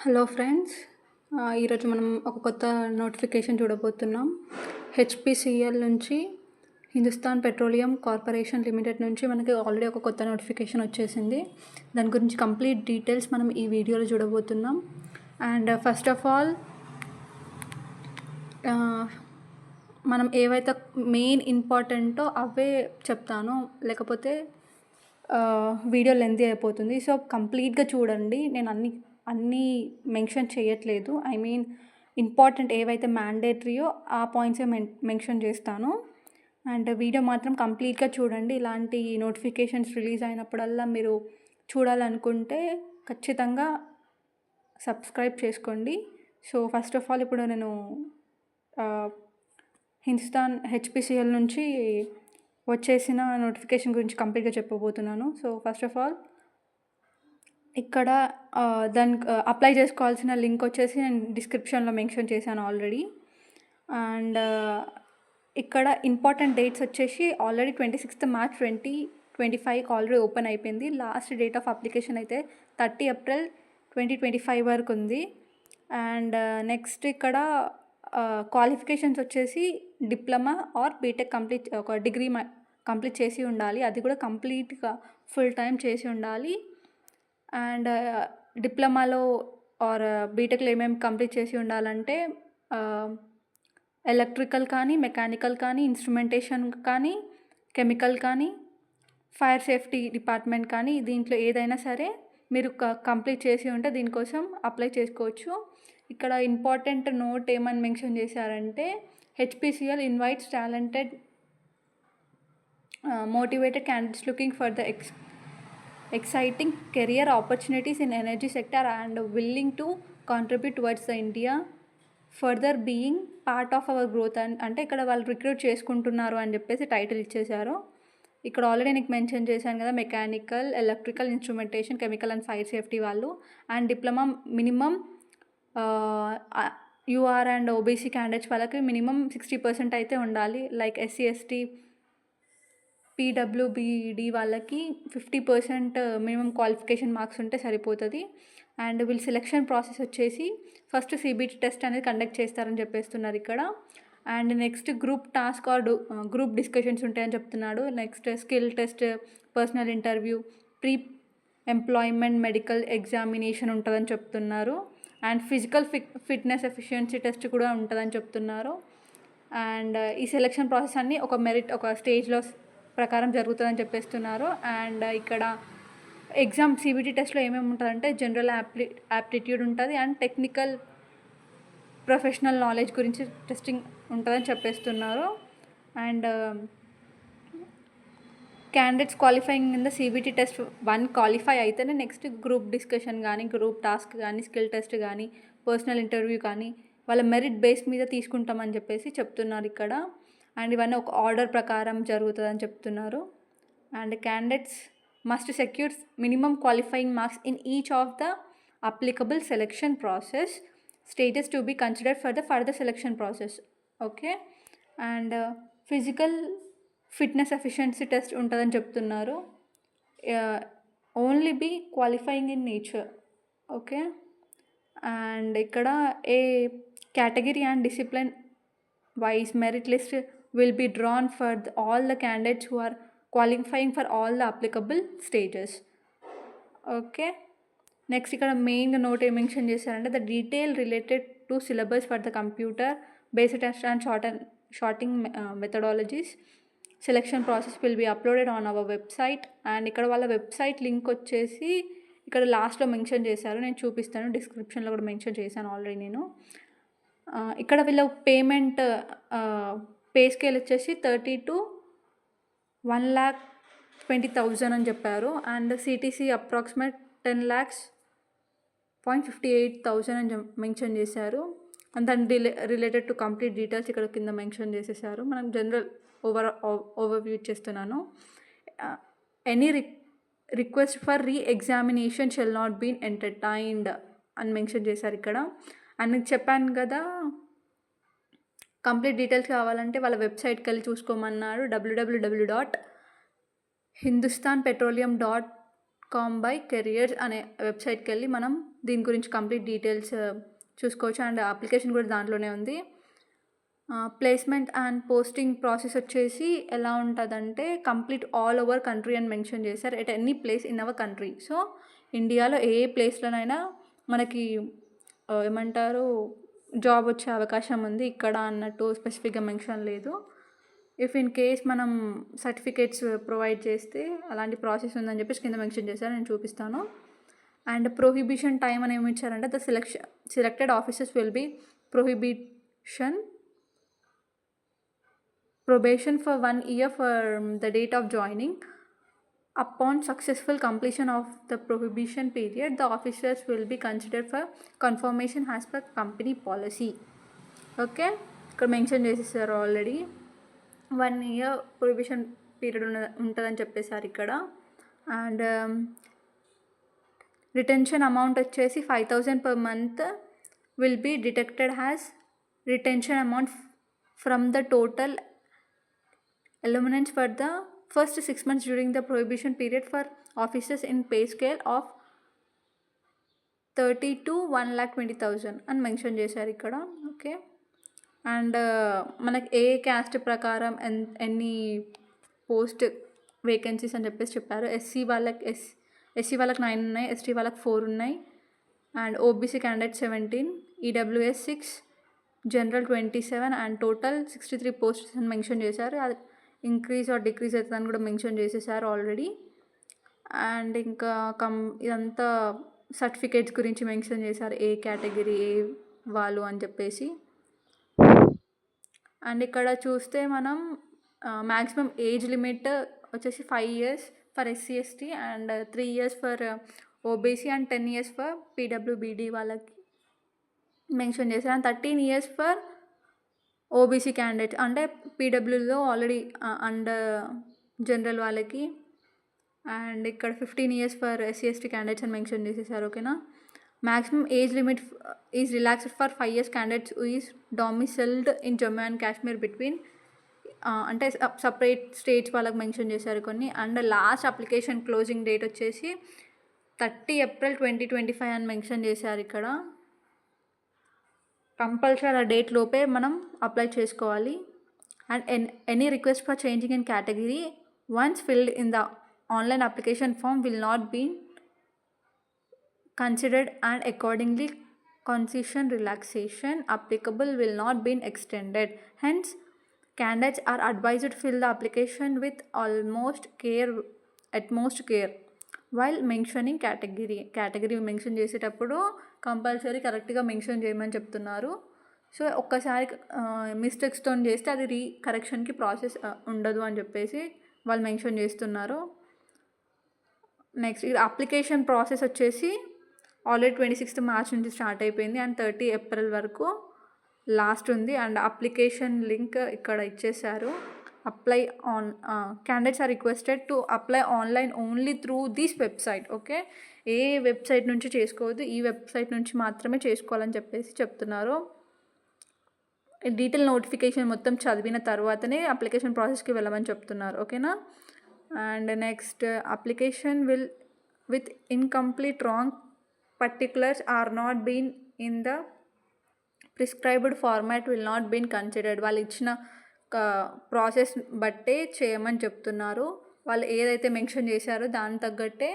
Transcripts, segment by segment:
Hello friends, ఈరోజు మనం ఒక కొత్త నోటిఫికేషన్ చూడబోతున్నాం. హెచ్పిసిఎల్ నుంచి, హిందుస్థాన్ పెట్రోలియం కార్పొరేషన్ లిమిటెడ్ నుంచి మనకి ఆల్రెడీ ఒక కొత్త నోటిఫికేషన్ వచ్చేసింది. దాని గురించి కంప్లీట్ డీటెయిల్స్ మనం ఈ వీడియోలో చూడబోతున్నాం. అండ్ ఫస్ట్ ఆఫ్ ఆల్ మనం ఏవైతే మెయిన్ ఇంపార్టెంటో అవే చెప్తాను, లేకపోతే వీడియో లెంతీ అయిపోతుంది. సో కంప్లీట్గా చూడండి. నేను అన్నీ మెన్షన్ చేయట్లేదు. ఐ మీన్ ఇంపార్టెంట్ ఏవైతే మ్యాండేటరీయో ఆ పాయింట్సే మెన్షన్ చేస్తాను. అండ్ వీడియో మాత్రం కంప్లీట్గా చూడండి. ఇలాంటి నోటిఫికేషన్స్ రిలీజ్ అయినప్పుడల్లా మీరు చూడాలనుకుంటే ఖచ్చితంగా సబ్స్క్రైబ్ చేసుకోండి. సో ఫస్ట్ ఆఫ్ ఆల్ ఇప్పుడు నేను హిందుస్థాన్ హెచ్పిసిఎల్ నుంచి వచ్చేసిన నోటిఫికేషన్ గురించి కంప్లీట్గా చెప్పబోతున్నాను. సో ఫస్ట్ ఆఫ్ ఆల్ ఇక్కడ దానికి అప్లై చేసుకోవాల్సిన లింక్ వచ్చేసి నేను డిస్క్రిప్షన్లో మెన్షన్ చేశాను ఆల్రెడీ. అండ్ ఇక్కడ ఇంపార్టెంట్ డేట్స్ వచ్చేసి already 26th March 2025 already open అయిపోయింది. లాస్ట్ డేట్ ఆఫ్ అప్లికేషన్ అయితే 30 April 2025 వరకు ఉంది. అండ్ నెక్స్ట్ ఇక్కడ క్వాలిఫికేషన్స్ వచ్చేసి డిప్లొమా ఆర్ బీటెక్ ఒక డిగ్రీ కంప్లీట్ చేసి ఉండాలి. అది కూడా కంప్లీట్గా ఫుల్ టైం చేసి ఉండాలి. అండ్ డిప్లొమాలో ఆర్ బీటెక్లో ఏమేమి కంప్లీట్ చేసి ఉండాలంటే ఎలక్ట్రికల్ కానీ, మెకానికల్ కానీ, ఇన్స్ట్రుమెంటేషన్ కానీ, కెమికల్ కానీ, ఫైర్ సేఫ్టీ డిపార్ట్మెంట్ కానీ, దీంట్లో ఏదైనా సరే మీరు కంప్లీట్ చేసి ఉంటే దీనికోసం అప్లై చేసుకోవచ్చు. ఇక్కడ ఇంపార్టెంట్ నోట్ ఏమని మెన్షన్ చేశారంటే, HPCL invites talented motivated candidates looking for the exciting career opportunities in energy sector and willing to contribute towards the India further being part of our growth. అంటే ఇక్కడ వాళ్ళు recruit చేసుకుంటున్నారు అని చెప్పేసి title ఇచ్చేశారు. ఇక్కడ ఆల్రెడీ నీకు మెన్షన్ చేశాను కదా, mechanical, electrical, instrumentation, chemical and fire safety వాళ్ళు. And diploma minimum UR and OBC candidates వాళ్ళకి మినిమం 60% అయితే ఉండాలి. లైక్ ఎస్సీ ఎస్టీ పీడబ్ల్యూబీడి వాళ్ళకి 50% మినిమం క్వాలిఫికేషన్ మార్క్స్ ఉంటే సరిపోతుంది. అండ్ వీళ్ళు సెలెక్షన్ ప్రాసెస్ వచ్చేసి ఫస్ట్ సిబిటి టెస్ట్ అనేది కండక్ట్ చేస్తారని చెప్పేస్తున్నారు ఇక్కడ. And next group task are group discussions ఉంటాయని చెప్తున్నాడు. Next skill test, personal interview, pre employment medical examination ఉంటుందని చెప్తున్నారు. And physical fitness efficiency test కూడా ఉంటుందని చెప్తున్నారు. అండ్ ఈ సెలెక్షన్ ప్రాసెస్ అన్నీ ఒక స్టేజ్లో ప్రకారం జరుగుతుందని చెప్పేస్తున్నారు. అండ్ ఇక్కడ ఎగ్జామ్ సిబిటి టెస్ట్లో ఏమేమి ఉంటుందంటే జనరల్ యాప్టిట్యూడ్ ఉంటుంది అండ్ టెక్నికల్ ప్రొఫెషనల్ నాలెడ్జ్ గురించి టెస్టింగ్ ఉంటుందని చెప్పేస్తున్నారు. And candidates qualifying in the CBT test 1 qualify అయితేనే నెక్స్ట్ గ్రూప్ డిస్కషన్ కానీ, గ్రూప్ టాస్క్ కానీ, స్కిల్ టెస్ట్ కానీ, పర్సనల్ ఇంటర్వ్యూ కానీ వాళ్ళ మెరిట్ బేస్ మీద తీసుకుంటామని చెప్పేసి చెప్తున్నారు ఇక్కడ. అండ్ ఇవన్నీ ఒక ఆర్డర్ ప్రకారం జరుగుతుందని చెప్తున్నారు. And candidates must secure minimum qualifying marks in each of the applicable selection process status to be considered for the further selection process. Okay. And physical fitness efficiency test ఉంటుందని చెప్తున్నారు. Only be qualifying in nature. Okay. And ఇక్కడ a category and discipline wise merit list will be drawn for all the candidates who are qualifying for all the applicable stages. Okay. Next ఇక్కడ మెయిన్గా note ఏం mention చేశారంటే the detail related to syllabus for the computer based test and shorting methodologies selection process will be uploaded on our website. And ఇక్కడ వాళ్ళ website link వచ్చేసి ఇక్కడ లాస్ట్లో mention చేశారు. నేను చూపిస్తాను, డిస్క్రిప్షన్లో కూడా మెన్షన్ చేశాను ఆల్రెడీ నేను. ఇక్కడ వీళ్ళ పేమెంట్ పే స్కేల్ వచ్చేసి 30 to 1,20,000 అని చెప్పారు. అండ్ సిటీసీ అప్రాక్సిమేట్ 10,58,000 అని మెన్షన్ చేశారు. అండ్ దాని రిలేటెడ్ టు కంప్లీట్ డీటెయిల్స్ ఇక్కడ కింద మెన్షన్ చేసేసారు. మనం జనరల్ ఓవర్వ్యూ చేస్తున్నాను. Any request for re-examination shall not been entertained అని మెన్షన్ చేశారు ఇక్కడ. అండ్ చెప్పాను కదా, కంప్లీట్ డీటెయిల్స్ కావాలంటే వాళ్ళ వెబ్సైట్కి వెళ్ళి చూసుకోమన్నారు. www.hindusthanpetroleum.com కాంబై కెరియర్స్ అనే వెబ్సైట్కి వెళ్ళి మనం దీని గురించి కంప్లీట్ డీటెయిల్స్ చూసుకోవచ్చు. అండ్ అప్లికేషన్ కూడా దాంట్లోనే ఉంది. ప్లేస్మెంట్ అండ్ పోస్టింగ్ ప్రాసెస్ వచ్చేసి ఎలా ఉంటుందంటే కంప్లీట్ ఆల్ ఓవర్ కంట్రీ అని మెన్షన్ చేశారు. At any place in our country. So ఇండియాలో ఏ ప్లేస్లోనైనా మనకి ఏమంటారు జాబ్ వచ్చే అవకాశం ఉంది ఇక్కడ అన్నట్టు స్పెసిఫిక్గా మెన్షన్ లేదు. ఇఫ్ ఇన్ కేస్ మనం సర్టిఫికేట్స్ ప్రొవైడ్ చేస్తే అలాంటి ప్రాసెస్ ఉందని చెప్పేసి కింద మెన్షన్ చేశారు. నేను చూపిస్తాను. అండ్ ప్రొహిబిషన్ టైం అని ఏమి ఇచ్చారంటే the selected officers will be probation for 1 year from the date of joining. Upon successful completion of the prohibition period, the officers will be considered for confirmation as per company policy. Okay, ఇక్కడ mention చేసేసారు already 1 year prohibition period ఉంటుందని చెప్పేసారు ఇక్కడ. And retention amount వచ్చేసి 5,000 per month will be deducted as retention amount from the total allowance for the first 6 months during the prohibition period for officers in pay scale of 30 to 1,20,000 అని mention చేశారు ఇక్కడ. Okay, and మనకి ఏ caste ప్రకారం ఎన్ని post vacancies అని చెప్పేసి చెప్పారు. SC వాళ్ళకి 9 ఉన్నాయి, ఎస్టీ వాళ్ళకి 4 ఉన్నాయి, and OBC candidate 17, EWS 6, general 27 and total 63 posts అని మెన్షన్ చేశారు. అది ఇంక్రీజ్ ఆర్ డిక్రీజ్ అవుతుందని కూడా మెన్షన్ చేసేసారు ఆల్రెడీ. అండ్ ఇంకా ఇదంతా సర్టిఫికేట్స్ గురించి మెన్షన్ చేశారు, ఏ కేటగిరీ ఏ వాళ్ళు అని చెప్పేసి. అండ్ ఇక్కడ చూస్తే మనం మ్యాక్సిమం ఏజ్ లిమిట్ వచ్చేసి 5 years for SC ST and 3 years for OBC and 10 years for PWBD వాళ్ళకి మెన్షన్ చేశారు. And 13 years for OBC candidate అంటే పీడబ్ల్యూలో ఆల్రెడీ అండర్ జనరల్ వాళ్ళకి. అండ్ ఇక్కడ 15 years for SC ST candidates అని మెన్షన్ చేసేసారు. ఓకేనా, maximum age limit is relaxed for 5 years candidates who is domiciled in Jammu and Kashmir between అంటే సపరేట్ స్టేట్స్ వాళ్ళకి mention చేశారు కొన్ని. And last application closing date వచ్చేసి 30 April 2025 అని మెన్షన్ చేశారు ఇక్కడ. కంపల్సరీ ఆ డేట్ లోపే మనం అప్లై చేసుకోవాలి. And any request for changing in category once filled in the online application form will not be considered and accordingly concession relaxation applicable will not be extended. Hence, candidates are advised to fill the application with utmost care while mentioning category mention చేసేటప్పుడు compulsory కరెక్ట్గా mention చేయమని చెప్తున్నారు. So ఒక్కసారి మిస్టేక్స్తో చేస్తే అది కరెక్షన్కి process ఉండదు అని చెప్పేసి వాళ్ళు మెన్షన్ చేస్తున్నారు. నెక్స్ట్ అప్లికేషన్ ప్రాసెస్ వచ్చేసి ఆల్రెడీ 26th March నుంచి స్టార్ట్ అయిపోయింది అండ్ 30 April వరకు లాస్ట్ ఉంది. అండ్ అప్లికేషన్ లింక్ ఇక్కడ ఇచ్చేసారు. Apply candidates are requested to apply online only through this website. Okay, ఏ వెబ్సైట్ నుంచి చేసుకోవద్దు, ఈ వెబ్సైట్ నుంచి మాత్రమే చేసుకోవాలని చెప్పేసి చెప్తున్నారు. డీటెయిల్ నోటిఫికేషన్ మొత్తం చదివిన తర్వాతనే అప్లికేషన్ ప్రాసెస్కి వెళ్ళమని చెప్తున్నారు. ఓకేనా, and next application with incomplete wrong particulars are not been in the prescribed format will not been considered. వాళ్ళు ఇచ్చిన ప్రాసెస్ బట్టే చేయమని చెప్తున్నారు. వాళ్ళు ఏదైతే మెన్షన్ చేశారో దాని తగ్గట్టే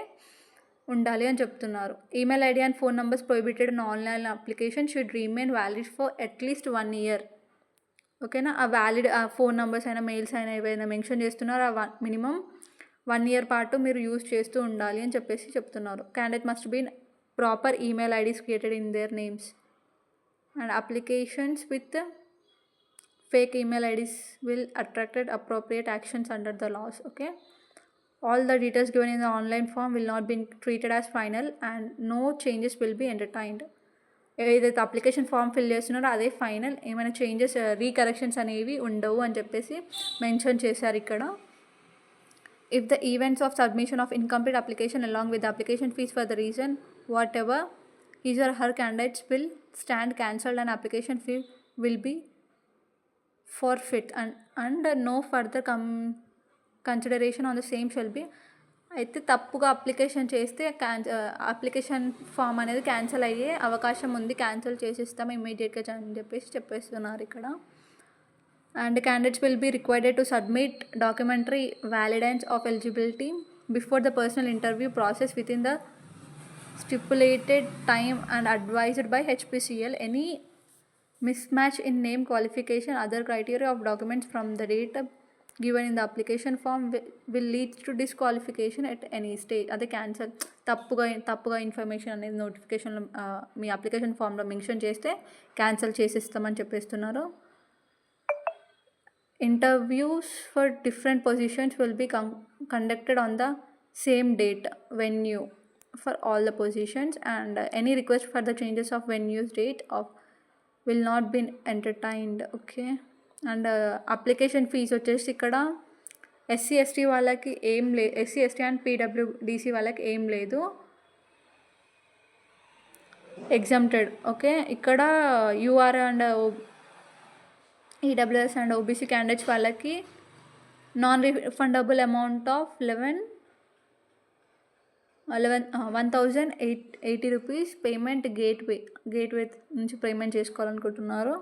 ఉండాలి అని చెప్తున్నారు. Email ID and phone numbers prohibited in online application should remain valid for at least 1 year. ఓకేనా, ఆ వ్యాలిడ్ ఫోన్ నెంబర్స్ అయినా మెయిల్స్ అయినా ఏవైనా మెన్షన్ చేస్తున్నారో ఆ మినిమం 1 year పాటు మీరు యూజ్ చేస్తూ ఉండాలి అని చెప్పేసి చెప్తున్నారు. Candidate must be proper email IDs created in their names, and applications with fake email IDs will attract appropriate actions under the laws. Okay, all the details given in the online form will not be treated as final and no changes will be entertained. ఏదైతే application form fill చేస్తున్నారో అదే final, ఏమైనా changes రీకరెక్షన్స్ అనేవి ఉండవు అని చెప్పేసి mention చేశారు ఇక్కడ. If the events of submission of incomplete application along with the application fees for the reason whatever his or her candidates will stand cancelled and application fee will be forfeit and no further consideration on the same shall be. అయితే తప్పుగా application చేస్తే application form అనేది cancel అయ్యే అవకాశం ఉంది, cancel చేసిస్తాం ఇమీడియట్గా అని చెప్పేస్తున్నారు ఇక్కడ. And candidates will be required to submit documentary evidence of eligibility before the personal interview process within the stipulated time and advised by HPCL. Any mismatch in name, qualification, other criteria of documents from the date given in the application form will lead to disqualification at any stage. అదే cancel తప్పుగా information అనేది నోటిఫికేషన్లో మీ application ఫామ్లో mention చేస్తే cancel చేసిస్తామని చెప్పేస్తున్నారు. Interviews for different positions will be conducted on the same date, venue for all the positions, and any request for the changes of venue's date of will not be entertained. Okay. And application fee వచ్చేసి ఇక్కడ SC/ST వాళ్ళకి ఏం లేదు, SC/ST and PWDC వాళ్ళకి ఏం లేదు, exempted. Okay. ఇక్కడ UR and EWS and OBC candidates వాళ్ళకి non refundable amount of 1,080 rupees payment gateway నుంచి పేమెంట్ చేసుకోవాలనుకుంటున్నారు.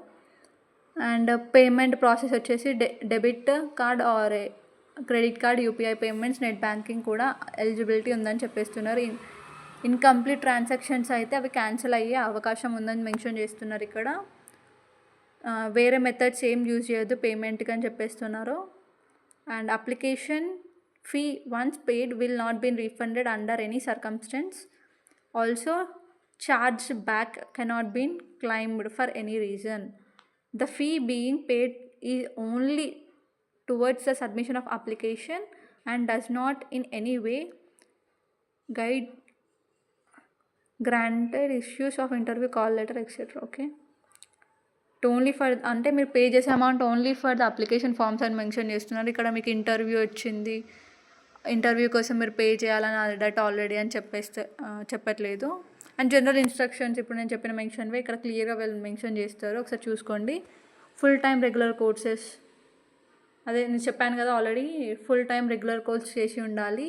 అండ్ పేమెంట్ ప్రాసెస్ వచ్చేసి debit card or credit card, UPI payments, net banking కూడా eligibility ఉందని చెప్పేస్తున్నారు. ఇన్కంప్లీట్ ట్రాన్సాక్షన్స్ అయితే అవి క్యాన్సిల్ అయ్యే అవకాశం ఉందని మెన్షన్ చేస్తున్నారు ఇక్కడ. వేరే మెథడ్స్ ఏం యూజ్ చేయొద్దు పేమెంట్కి అని చెప్పేస్తున్నారు. And application fee once paid will not be refunded under any circumstance. Also, charge back cannot be claimed for any reason. The fee being paid is only towards the submission of application and does not in any way guide granted issues of interview, call letter, etc. Okay. Only for అంటే మీరు pay చేసే amount only for the application forms అని mention చేస్తున్నారు. ఇక్కడ మీకు interview వచ్చింది, interview కోసం మీరు పే చేయాలని డేట్ ఆల్రెడీ అని చెప్పట్లేదు. అండ్ జనరల్ ఇన్స్ట్రక్షన్స్ ఇప్పుడు నేను చెప్పిన మెన్షన్వే ఇక్కడ క్లియర్గా వీళ్ళు మెన్షన్ చేస్తారు, ఒకసారి చూసుకోండి. ఫుల్ టైం రెగ్యులర్ కోర్సెస్, అదే నేను చెప్పాను కదా already, full time regular course చేసి ఉండాలి.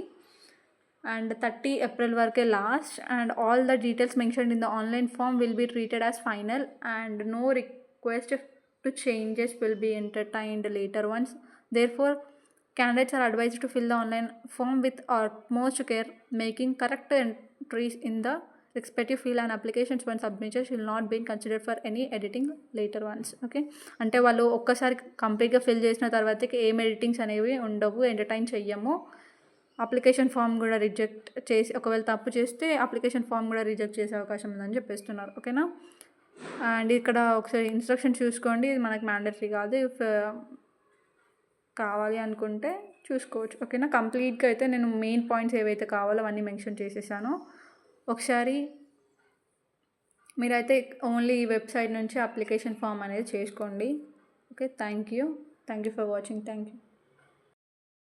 అండ్ 30 April వరకే last. And all the details mention in the online form will be treated as final and no request to changes will be entertained later once. Therefore, candidates are advised to fill the online form with utmost care, making correct entries in the respective field and applications when submitted will not be considered for any editing later once. Okay. అంటే వాళ్ళు ఒక్కసారి కంప్లీట్గా fill చేసిన తర్వాతకి ఏం editings అనేవి ఉండవు, entertain చెయ్యము. అప్లికేషన్ ఫామ్ కూడా రిజెక్ట్ చేసి, ఒకవేళ తప్పు చేస్తే అప్లికేషన్ ఫామ్ కూడా రిజెక్ట్ చేసే అవకాశం ఉందని చెప్పేస్తున్నారు. ఓకేనా. అండ్ ఇక్కడ ఒకసారి ఇన్స్ట్రక్షన్స్ చూసుకోండి, ఇది మనకి మ్యాండేటరీ కాదు, ఇఫ్ కావాలి అనుకుంటే చూసుకోవచ్చు. ఓకేనా. కంప్లీట్గా అయితే నేను మెయిన్ పాయింట్స్ ఏవైతే కావాలో అవన్నీ మెన్షన్ చేసేసాను. ఒకసారి మీరైతే ఓన్లీ ఈ వెబ్సైట్ నుంచి అప్లికేషన్ ఫామ్ అనేది చేసుకోండి. Okay. Thank you for watching. Thank you.